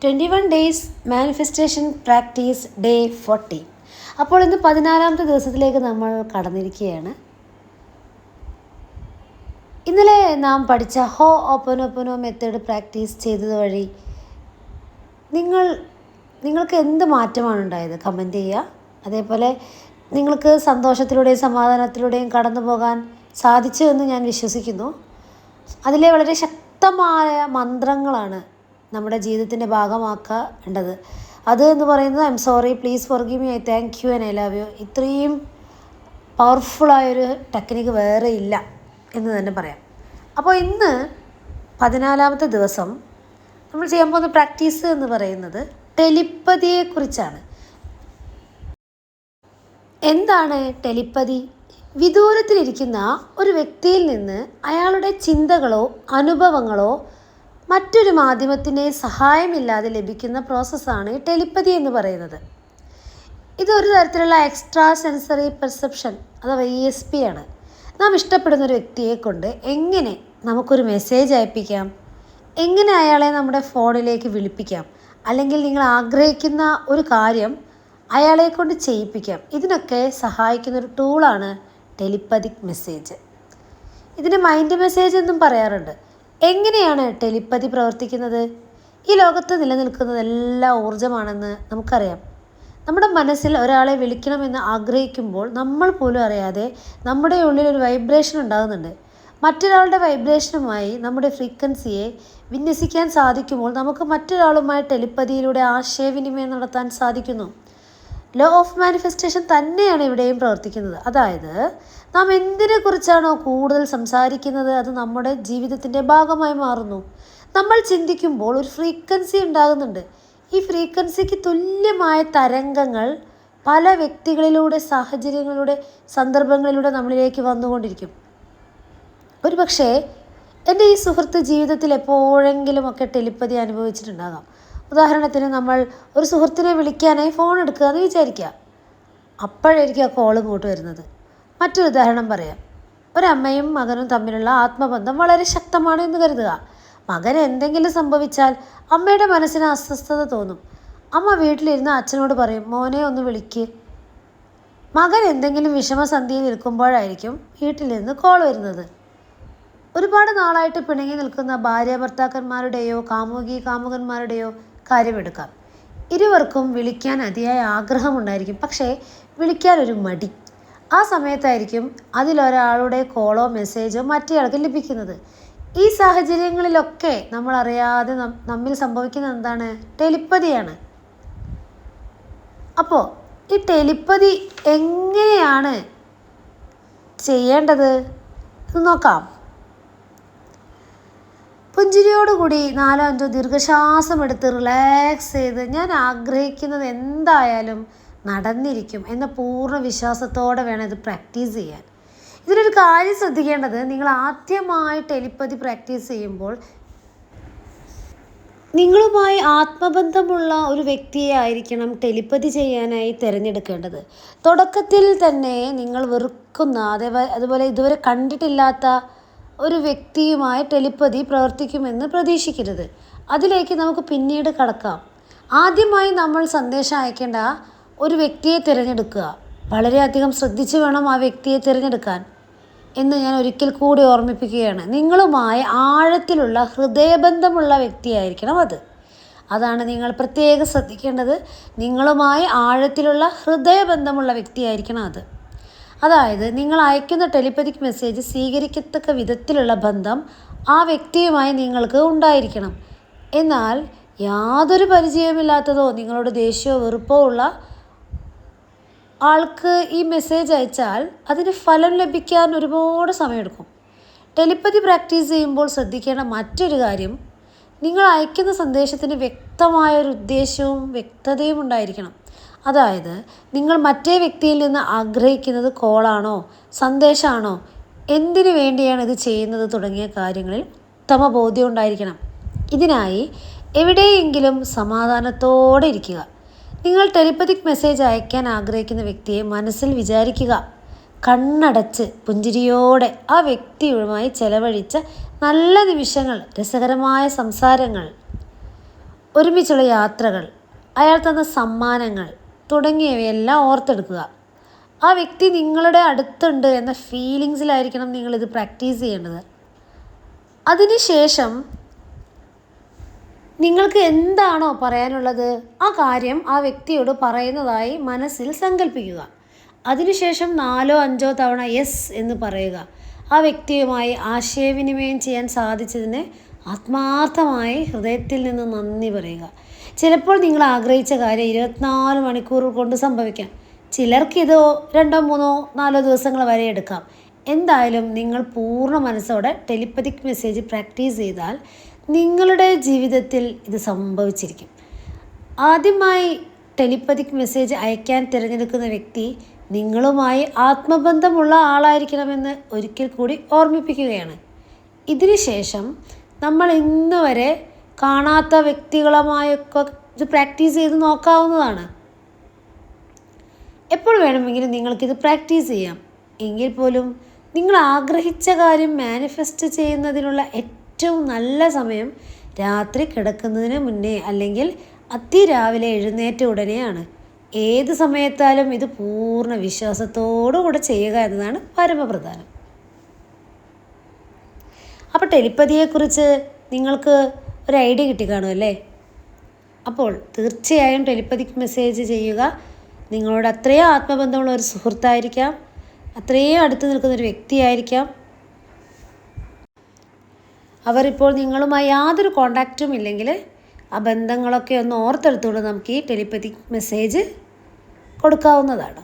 21 days manifestation practice day 40. അപ്പോൾ ഇന്ന് 14ാമത്തെ ദിവസത്തിലേക്ക് നമ്മൾ കടന്നിരിക്കുകയാണ്. ഇന്നലെ നാം പഠിച്ച ഹോപ്പോനോപോനോ മെത്തേഡ് പ്രാക്ടീസ് ചെയ്തത് വഴി നിങ്ങൾക്ക് എന്ത് മാറ്റമാണ് ഉണ്ടായത്? കമൻറ്റ് ചെയ്യുക. അതേപോലെ നിങ്ങൾക്ക് സന്തോഷത്തിലൂടെയും സമാധാനത്തിലൂടെയും കടന്നു പോകാൻ സാധിച്ചു എന്ന് ഞാൻ വിശ്വസിക്കുന്നു. അതിലെ വളരെ ശക്തമായ മന്ത്രങ്ങളാണ് നമ്മുടെ ജീവിതത്തിൻ്റെ ഭാഗമാക്കേണ്ടത്. അത് എന്ന് പറയുന്നത് I am sorry, please forgive me, I thank you and I love you. ഇത്രയും പവർഫുള്ളായൊരു ടെക്നിക്ക് വേറെ ഇല്ല എന്ന് തന്നെ പറയാം. അപ്പോൾ ഇന്ന് 14ാമത്തെ ദിവസം നമ്മൾ ചെയ്യാൻ പോകുന്ന പ്രാക്ടീസ് എന്ന് പറയുന്നത് ടെലിപ്പതിയെക്കുറിച്ചാണ്. എന്താണ് ടെലിപ്പതി? വിദൂരത്തിലിരിക്കുന്ന ഒരു വ്യക്തിയിൽ നിന്ന് അയാളുടെ ചിന്തകളോ അനുഭവങ്ങളോ മറ്റൊരു മാധ്യമത്തിൻ്റെ സഹായമില്ലാതെ ലഭിക്കുന്ന പ്രോസസ്സാണ് ഈ ടെലിപ്പതി എന്ന് പറയുന്നത്. ഇതൊരു തരത്തിലുള്ള എക്സ്ട്രാ സെൻസറി പെർസെപ്ഷൻ അഥവാ ESP ആണ്. നാം ഇഷ്ടപ്പെടുന്ന ഒരു വ്യക്തിയെ കൊണ്ട് എങ്ങനെ നമുക്കൊരു മെസ്സേജ് അയപ്പിക്കാം, എങ്ങനെ അയാളെ നമ്മുടെ ഫോണിലേക്ക് വിളിപ്പിക്കാം, അല്ലെങ്കിൽ നിങ്ങൾ ആഗ്രഹിക്കുന്ന ഒരു കാര്യം അയാളെ കൊണ്ട് ചെയ്യിപ്പിക്കാം. ഇതിനൊക്കെ സഹായിക്കുന്നൊരു ടൂളാണ് ടെലിപ്പതിക് മെസ്സേജ്. ഇതിന് മൈൻഡ് മെസ്സേജ് എന്നും പറയാറുണ്ട്. എങ്ങനെയാണ് ടെലിപ്പതി പ്രവർത്തിക്കുന്നത്? ഈ ലോകത്ത് നിലനിൽക്കുന്നതെല്ലാം ഊർജ്ജമാണെന്ന് നമുക്കറിയാം. നമ്മുടെ മനസ്സിൽ ഒരാളെ വിളിക്കണമെന്ന് ആഗ്രഹിക്കുമ്പോൾ നമ്മൾ പോലും അറിയാതെ നമ്മുടെ ഉള്ളിൽ ഒരു വൈബ്രേഷൻ ഉണ്ടാകുന്നുണ്ട്. മറ്റൊരാളുടെ വൈബ്രേഷനുമായി നമ്മുടെ ഫ്രീക്വൻസിയെ വിന്യസിക്കാൻ സാധിക്കുമ്പോൾ നമുക്ക് മറ്റൊരാളുമായി ടെലിപ്പതിയിലൂടെ ആശയവിനിമയം നടത്താൻ സാധിക്കുന്നു. ലോ ഓഫ് മാനിഫെസ്റ്റേഷൻ തന്നെയാണ് ഇവിടെയും പ്രവർത്തിക്കുന്നത്. അതായത് നാം എന്തിനെക്കുറിച്ചാണോ കൂടുതൽ സംസാരിക്കുന്നത് അത് നമ്മുടെ ജീവിതത്തിൻ്റെ ഭാഗമായി മാറുന്നു. നമ്മൾ ചിന്തിക്കുമ്പോൾ ഒരു ഫ്രീക്വൻസി ഉണ്ടാകുന്നുണ്ട്. ഈ ഫ്രീക്വൻസിക്ക് തുല്യമായ തരംഗങ്ങൾ പല വ്യക്തികളിലൂടെ, സാഹചര്യങ്ങളിലൂടെ, സന്ദർഭങ്ങളിലൂടെ നമ്മളിലേക്ക് വന്നുകൊണ്ടിരിക്കും. ഒരു പക്ഷേ എൻ്റെ ഈ സുഹൃത്ത് ജീവിതത്തിൽ എപ്പോഴെങ്കിലുമൊക്കെ ടെലിപ്പതി അനുഭവിച്ചിട്ടുണ്ടാകാം. ഉദാഹരണത്തിന് നമ്മൾ ഒരു സുഹൃത്തിനെ വിളിക്കാനായി ഫോൺ എടുക്കുക എന്ന് വിചാരിക്കുക. അപ്പോഴായിരിക്കും ആ കോൾ ഇങ്ങോട്ട് വരുന്നത്. മറ്റൊരു ഉദാഹരണം പറയാം. ഒരമ്മയും മകനും തമ്മിലുള്ള ആത്മബന്ധം വളരെ ശക്തമാണ് എന്ന് കരുതുക. മകന് എന്തെങ്കിലും സംഭവിച്ചാൽ അമ്മയുടെ മനസ്സിന് അസ്വസ്ഥത തോന്നും. അമ്മ വീട്ടിലിരുന്ന് അച്ഛനോട് പറയും, മോനെ ഒന്ന് വിളിക്ക്. മകൻ എന്തെങ്കിലും വിഷമസന്ധിയിൽ നിൽക്കുമ്പോഴായിരിക്കും വീട്ടിൽ നിന്ന് കോൾ വരുന്നത്. ഒരുപാട് നാളായിട്ട് പിണങ്ങി നിൽക്കുന്ന ഭാര്യ ഭർത്താക്കന്മാരുടെയോ കാമുകന്മാരുടെയോ കാര്യമെടുക്കാം. ഇരുവർക്കും വിളിക്കാൻ അതിയായ ആഗ്രഹമുണ്ടായിരിക്കും, പക്ഷേ വിളിക്കാനൊരു മടി. ആ സമയത്തായിരിക്കും അതിലൊരാളുടെ കോളോ മെസ്സേജോ മറ്റേയാൾക്ക് ലഭിക്കുന്നത്. ഈ സാഹചര്യങ്ങളിലൊക്കെ നമ്മൾ അറിയാതെ നമ്മിൽ സംഭവിക്കുന്നത് എന്താണ്? ടെലിപ്പതിയാണ്. അപ്പോൾ ഈ ടെലിപ്പതി എങ്ങനെയാണ് ചെയ്യേണ്ടത് എന്ന് നോക്കാം. പുഞ്ചിരിയോടുകൂടി 4-5 ദീർഘശ്വാസം എടുത്ത് റിലാക്സ് ചെയ്ത് ഞാൻ ആഗ്രഹിക്കുന്നത് എന്തായാലും നടന്നിരിക്കും എന്ന പൂർണ്ണ വിശ്വാസത്തോടെ വേണം ഇത് പ്രാക്ടീസ് ചെയ്യാൻ. ഇതിലൊരു കാര്യം ശ്രദ്ധിക്കേണ്ടത്, നിങ്ങൾ ആദ്യമായി ടെലിപ്പതി പ്രാക്ടീസ് ചെയ്യുമ്പോൾ നിങ്ങളുമായി ആത്മബന്ധമുള്ള ഒരു വ്യക്തിയെ ആയിരിക്കണം ടെലിപ്പതി ചെയ്യാനായി തിരഞ്ഞെടുക്കേണ്ടത്. തുടക്കത്തിൽ തന്നെ നിങ്ങൾ വെറുക്കുന്ന അതുപോലെ ഇതുവരെ കണ്ടിട്ടില്ലാത്ത ഒരു വ്യക്തിയുമായി ടെലിപ്പതി പ്രവർത്തിക്കുമെന്ന് പ്രതീക്ഷിക്കരുത്. അതിലേക്ക് നമുക്ക് പിന്നീട് കടക്കാം. ആദ്യമായി നമ്മൾ സന്ദേശം അയക്കേണ്ട ഒരു വ്യക്തിയെ തിരഞ്ഞെടുക്കുക. വളരെയധികം ശ്രദ്ധിച്ച് വേണം ആ വ്യക്തിയെ തിരഞ്ഞെടുക്കാൻ എന്ന് ഞാൻ ഒരിക്കൽ കൂടി ഓർമ്മിപ്പിക്കുകയാണ്. നിങ്ങളുമായി ആഴത്തിലുള്ള ഹൃദയബന്ധമുള്ള വ്യക്തിയായിരിക്കണം അത്. അതാണ് നിങ്ങൾ പ്രത്യേകം ശ്രദ്ധിക്കേണ്ടത്. നിങ്ങളുമായി ആഴത്തിലുള്ള ഹൃദയബന്ധമുള്ള വ്യക്തിയായിരിക്കണം അത്. അതായത് നിങ്ങൾ അയക്കുന്ന ടെലിപ്പതിക് മെസ്സേജ് സ്വീകരിക്കത്തക്ക വിധത്തിലുള്ള ബന്ധം ആ വ്യക്തിയുമായി നിങ്ങൾക്ക് ഉണ്ടായിരിക്കണം. എന്നാൽ യാതൊരു പരിചയമില്ലാത്തതോ നിങ്ങളോട് ദേഷ്യമോ വെറുപ്പോ ഉള്ള ആൾക്ക് ഈ മെസ്സേജ് അയച്ചാൽ അതിന് ഫലം ലഭിക്കാൻ ഒരുപാട് സമയമെടുക്കും. ടെലിപ്പതി പ്രാക്ടീസ് ചെയ്യുമ്പോൾ ശ്രദ്ധിക്കേണ്ട മറ്റൊരു കാര്യം, നിങ്ങൾ അയക്കുന്ന സന്ദേശത്തിന് വ്യക്തമായൊരു ഉദ്ദേശവും വ്യക്തതയും ഉണ്ടായിരിക്കണം. അതായത് നിങ്ങൾ മറ്റേ വ്യക്തിയിൽ നിന്ന് ആഗ്രഹിക്കുന്നത് കോളാണോ, സന്ദേശമാണോ, എന്തിനു വേണ്ടിയാണ് ഇത് ചെയ്യുന്നത് തുടങ്ങിയ കാര്യങ്ങളിൽ ഉത്തമ ബോധ്യം ഉണ്ടായിരിക്കണം. ഇതിനായി എവിടെയെങ്കിലും സമാധാനത്തോടെ ഇരിക്കുക. നിങ്ങൾ ടെലിപ്പതിക് മെസ്സേജ് അയക്കാൻ ആഗ്രഹിക്കുന്ന വ്യക്തിയെ മനസ്സിൽ വിചാരിക്കുക. കണ്ണടച്ച് പുഞ്ചിരിയോടെ ആ വ്യക്തിയുമായി ചെലവഴിച്ച നല്ല നിമിഷങ്ങൾ, രസകരമായ സംസാരങ്ങൾ, ഒരുമിച്ചുള്ള യാത്രകൾ, അയാൾ തന്ന സമ്മാനങ്ങൾ തുടങ്ങിയവയെല്ലാം ഓർത്തെടുക്കുക. ആ വ്യക്തി നിങ്ങളുടെ അടുത്തുണ്ട് എന്ന ഫീലിങ്സിലായിരിക്കണം നിങ്ങളിത് പ്രാക്ടീസ് ചെയ്യേണ്ടത്. അതിനുശേഷം നിങ്ങൾക്ക് എന്താണോ പറയാനുള്ളത് ആ കാര്യം ആ വ്യക്തിയോട് പറയുന്നതായി മനസ്സിൽ സങ്കല്പിക്കുക. അതിനുശേഷം 4-5 തവണ യെസ് എന്ന് പറയുക. ആ വ്യക്തിയുമായി ആശയവിനിമയം ചെയ്യാൻ സാധിച്ചതിന് ആത്മാർത്ഥമായി ഹൃദയത്തിൽ നിന്ന് നന്ദി പറയുക. ചിലപ്പോൾ നിങ്ങൾ ആഗ്രഹിച്ച കാര്യം 24 മണിക്കൂർ കൊണ്ട് സംഭവിക്കാം. ചിലർക്കിത് 2-3-4 ദിവസങ്ങൾ വരെ എടുക്കാം. എന്തായാലും നിങ്ങൾ പൂർണ്ണ മനസ്സോടെ ടെലിപ്പതിക് മെസ്സേജ് പ്രാക്ടീസ് ചെയ്താൽ നിങ്ങളുടെ ജീവിതത്തിൽ ഇത് സംഭവിച്ചിരിക്കും. ആദ്യമായി ടെലിപ്പതിക് മെസ്സേജ് അയക്കാൻ തിരഞ്ഞെടുക്കുന്ന വ്യക്തി നിങ്ങളുമായി ആത്മബന്ധമുള്ള ആളായിരിക്കണമെന്ന് ഒരിക്കൽ കൂടി ഓർമ്മിപ്പിക്കുകയാണ്. ഇതിനുശേഷം നമ്മൾ ഇന്ന് വരെ കാണാത്ത വ്യക്തികളുമായൊക്കെ ഇത് പ്രാക്ടീസ് ചെയ്ത് നോക്കാവുന്നതാണ്. എപ്പോൾ വേണമെങ്കിലും നിങ്ങൾക്കിത് പ്രാക്ടീസ് ചെയ്യാം. എങ്കിൽ പോലും നിങ്ങൾ ആഗ്രഹിച്ച കാര്യം മാനിഫെസ്റ്റ് ചെയ്യുന്നതിനുള്ള ഏറ്റവും നല്ല സമയം രാത്രി കിടക്കുന്നതിന് മുന്നേ അല്ലെങ്കിൽ അതിരാവിലെ എഴുന്നേറ്റ ഉടനെയാണ്. ഏത് സമയത്താലും ഇത് പൂർണ്ണ വിശ്വാസത്തോടു കൂടെ ചെയ്യുക എന്നതാണ് പരമപ്രധാനം. അപ്പോൾ ടെലിപ്പതിയെക്കുറിച്ച് നിങ്ങൾക്ക് ഒരു ഐഡിയ കിട്ടിക്കാണുമല്ലേ? അപ്പോൾ തീർച്ചയായും ടെലിപ്പതിക് മെസ്സേജ് ചെയ്യുക. നിങ്ങളോട് അത്രയും ആത്മബന്ധമുള്ള ഒരു സുഹൃത്തായിരിക്കാം, അത്രയും അടുത്ത് നിൽക്കുന്നൊരു വ്യക്തിയായിരിക്കാം. അവരിപ്പോൾ നിങ്ങളുമായി യാതൊരു കോണ്ടാക്റ്റും ഇല്ലെങ്കിൽ ആ ബന്ധങ്ങളൊക്കെ ഒന്ന് ഓർത്തെടുത്തുകൊണ്ട് നമുക്ക് ഈ ടെലിപ്പതിക് മെസ്സേജ് കൊടുക്കാവുന്നതാണ്.